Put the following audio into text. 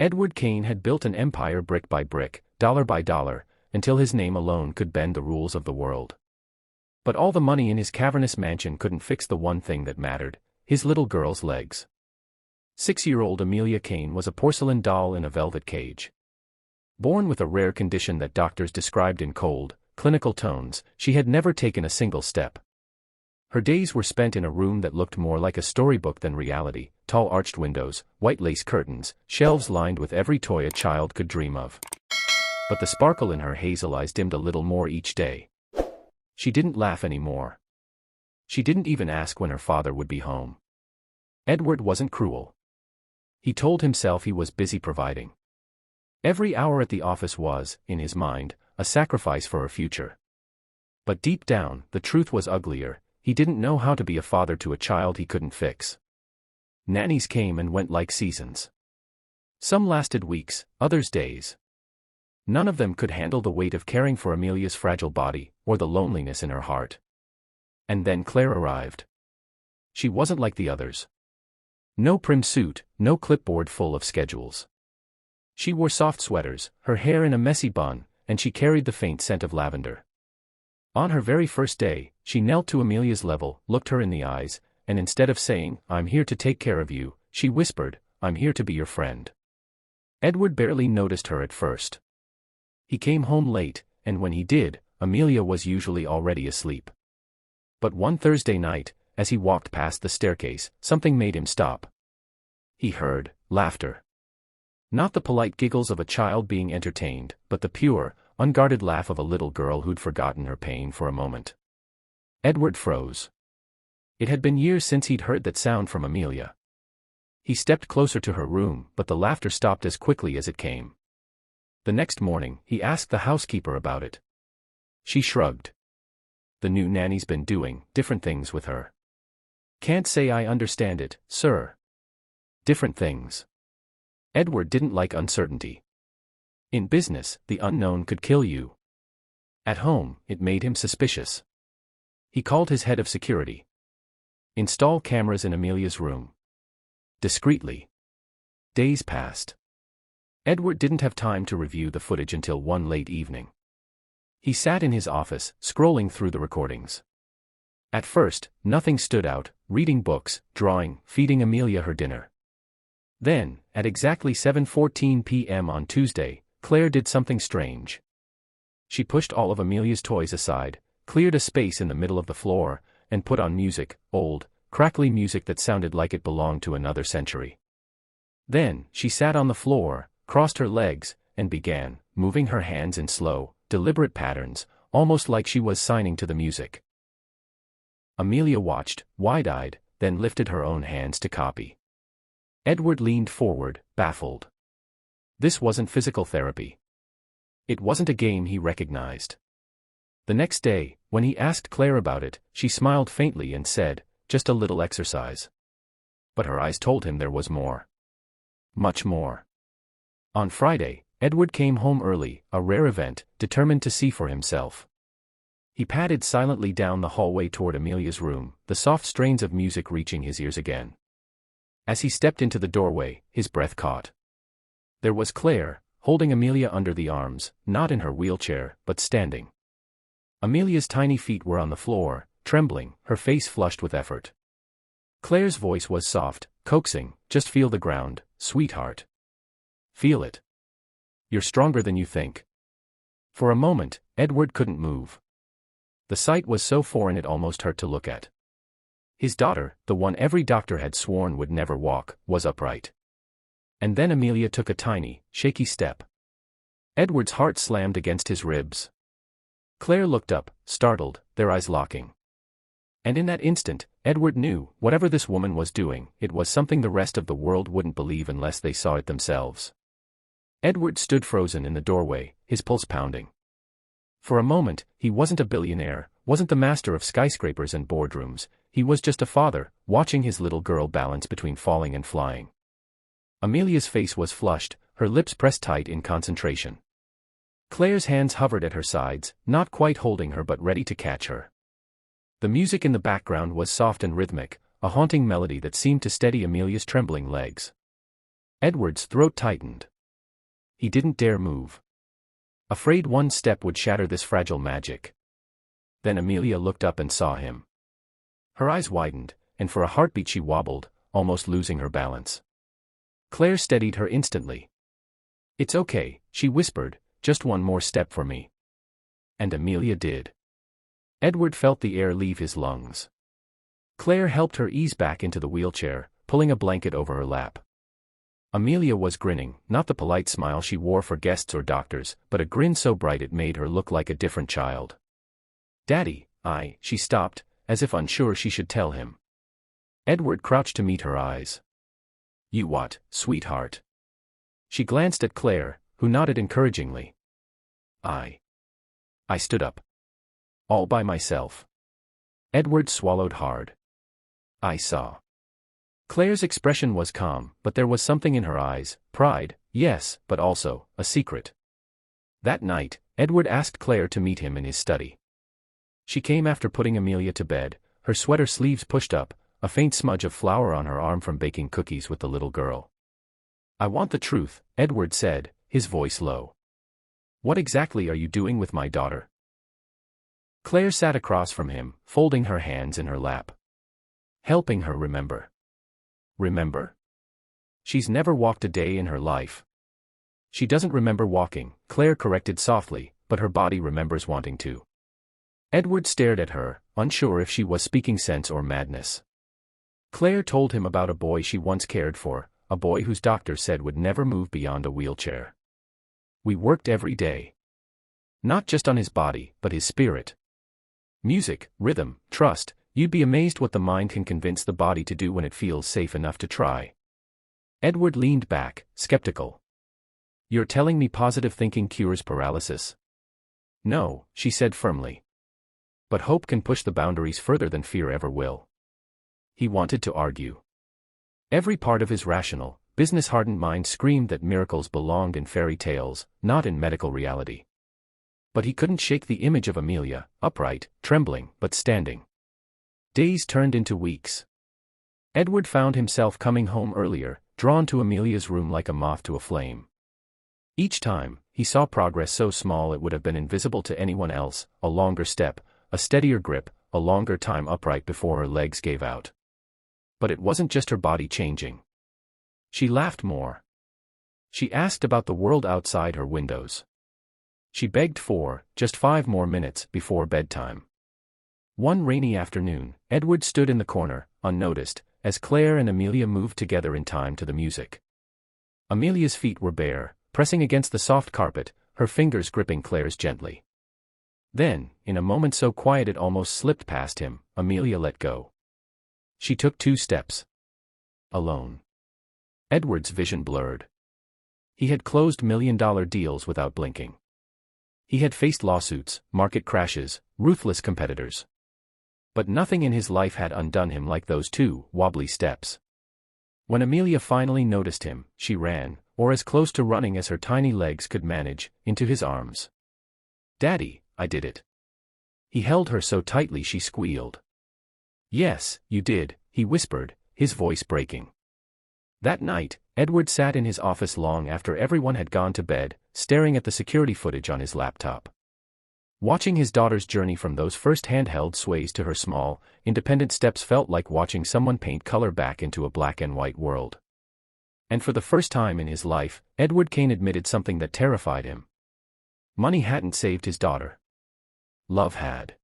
Edward Kane had built an empire brick by brick, dollar by dollar, until his name alone could bend the rules of the world. But all the money in his cavernous mansion couldn't fix the one thing that mattered: his little girl's legs. 6-year-old Amelia Kane was a porcelain doll in a velvet cage. Born with a rare condition that doctors described in cold, clinical tones, she had never taken a single step. Her days were spent in a room that looked more like a storybook than reality: tall arched windows, white lace curtains, shelves lined with every toy a child could dream of. But the sparkle in her hazel eyes dimmed a little more each day. She didn't laugh anymore. She didn't even ask when her father would be home. Edward wasn't cruel. He told himself he was busy providing. Every hour at the office was, in his mind, a sacrifice for her future. But deep down, the truth was uglier: he didn't know how to be a father to a child he couldn't fix. Nannies came and went like seasons. Some lasted weeks, others days. None of them could handle the weight of caring for Amelia's fragile body, or the loneliness in her heart. And then Claire arrived. She wasn't like the others. No prim suit, no clipboard full of schedules. She wore soft sweaters, her hair in a messy bun, and she carried the faint scent of lavender. On her very first day, she knelt to Amelia's level, looked her in the eyes, and instead of saying, "I'm here to take care of you," she whispered, "I'm here to be your friend." Edward barely noticed her at first. He came home late, and when he did, Amelia was usually already asleep. But one Thursday night, as he walked past the staircase, something made him stop. He heard laughter. Not the polite giggles of a child being entertained, but the pure, unguarded laugh of a little girl who'd forgotten her pain for a moment. Edward froze. It had been years since he'd heard that sound from Amelia. He stepped closer to her room, but the laughter stopped as quickly as it came. The next morning, he asked the housekeeper about it. She shrugged. "The new nanny's been doing different things with her." "Can't say I understand it, sir." Different things. Edward didn't like uncertainty. In business, the unknown could kill you. At home, it made him suspicious. He called his head of security. "Install cameras in Amelia's room." Discreetly. Days passed. Edward didn't have time to review the footage until one late evening. He sat in his office, scrolling through the recordings. At first, nothing stood out: reading books, drawing, feeding Amelia her dinner. Then, at exactly 7:14 p.m. on Tuesday, Claire did something strange. She pushed all of Amelia's toys aside, cleared a space in the middle of the floor, and put on music, old, crackly music that sounded like it belonged to another century. Then, she sat on the floor, crossed her legs, and began moving her hands in slow, deliberate patterns, almost like she was signing to the music. Amelia watched, wide-eyed, then lifted her own hands to copy. Edward leaned forward, baffled. This wasn't physical therapy. It wasn't a game he recognized. The next day, when he asked Claire about it, she smiled faintly and said, "Just a little exercise." But her eyes told him there was more. Much more. On Friday, Edward came home early, a rare event, determined to see for himself. He padded silently down the hallway toward Amelia's room, the soft strains of music reaching his ears again. As he stepped into the doorway, his breath caught. There was Claire, holding Amelia under the arms, not in her wheelchair, but standing. Amelia's tiny feet were on the floor, trembling, her face flushed with effort. Claire's voice was soft, coaxing, "Just feel the ground, sweetheart. Feel it. You're stronger than you think." For a moment, Edward couldn't move. The sight was so foreign it almost hurt to look at. His daughter, the one every doctor had sworn would never walk, was upright. And then Amelia took a tiny, shaky step. Edward's heart slammed against his ribs. Claire looked up, startled, their eyes locking. And in that instant, Edward knew, whatever this woman was doing, it was something the rest of the world wouldn't believe unless they saw it themselves. Edward stood frozen in the doorway, his pulse pounding. For a moment, he wasn't a billionaire, wasn't the master of skyscrapers and boardrooms. He was just a father, watching his little girl balance between falling and flying. Amelia's face was flushed, her lips pressed tight in concentration. Claire's hands hovered at her sides, not quite holding her but ready to catch her. The music in the background was soft and rhythmic, a haunting melody that seemed to steady Amelia's trembling legs. Edward's throat tightened. he didn't dare move. Afraid one step would shatter this fragile magic. Then Amelia looked up and saw him. Her eyes widened, and for a heartbeat she wobbled, almost losing her balance. Claire steadied her instantly. "It's okay," she whispered, "just one more step for me." And Amelia did. Edward felt the air leave his lungs. Claire helped her ease back into the wheelchair, pulling a blanket over her lap. Amelia was grinning, not the polite smile she wore for guests or doctors, but a grin so bright it made her look like a different child. "Daddy, she stopped, as if unsure she should tell him. Edward crouched to meet her eyes. "You what, sweetheart?" She glanced at Claire, who nodded encouragingly. I stood up. All by myself." Edward swallowed hard. "I saw." Claire's expression was calm, but there was something in her eyes, pride, yes, but also a secret. That night, Edward asked Claire to meet him in his study. She came after putting Amelia to bed, her sweater sleeves pushed up, a faint smudge of flour on her arm from baking cookies with the little girl. "I want the truth," Edward said, his voice low. "What exactly are you doing with my daughter?" Claire sat across from him, folding her hands in her lap. "Helping her remember." "Remember? She's never walked a day in her life." "She doesn't remember walking," Claire corrected softly, "but her body remembers wanting to." Edward stared at her, unsure if she was speaking sense or madness. Claire told him about a boy she once cared for, a boy whose doctor said would never move beyond a wheelchair. "We worked every day. Not just on his body, but his spirit. Music, rhythm, trust, you'd be amazed what the mind can convince the body to do when it feels safe enough to try." Edward leaned back, skeptical. "You're telling me positive thinking cures paralysis?" "No," she said firmly. "But hope can push the boundaries further than fear ever will." He wanted to argue. Every part of his rational, business-hardened mind screamed that miracles belonged in fairy tales, not in medical reality. But he couldn't shake the image of Amelia, upright, trembling, but standing. Days turned into weeks. Edward found himself coming home earlier, drawn to Amelia's room like a moth to a flame. Each time, he saw progress so small it would have been invisible to anyone else, a longer step, a steadier grip, a longer time upright before her legs gave out. But it wasn't just her body changing. She laughed more. She asked about the world outside her windows. She begged for just 5 more minutes before bedtime. One rainy afternoon, Edward stood in the corner, unnoticed, as Claire and Amelia moved together in time to the music. Amelia's feet were bare, pressing against the soft carpet, her fingers gripping Claire's gently. Then, in a moment so quiet it almost slipped past him, Amelia let go. She took 2 steps. Alone. Edward's vision blurred. He had closed million-dollar deals without blinking. He had faced lawsuits, market crashes, ruthless competitors. But nothing in his life had undone him like those 2 wobbly steps. When Amelia finally noticed him, she ran, or as close to running as her tiny legs could manage, into his arms. "Daddy, I did it." He held her so tightly she squealed. "Yes, you did," he whispered, his voice breaking. That night, Edward sat in his office long after everyone had gone to bed, staring at the security footage on his laptop. Watching his daughter's journey from those first handheld sways to her small, independent steps felt like watching someone paint color back into a black and white world. And for the first time in his life, Edward Kane admitted something that terrified him. Money hadn't saved his daughter. Love had.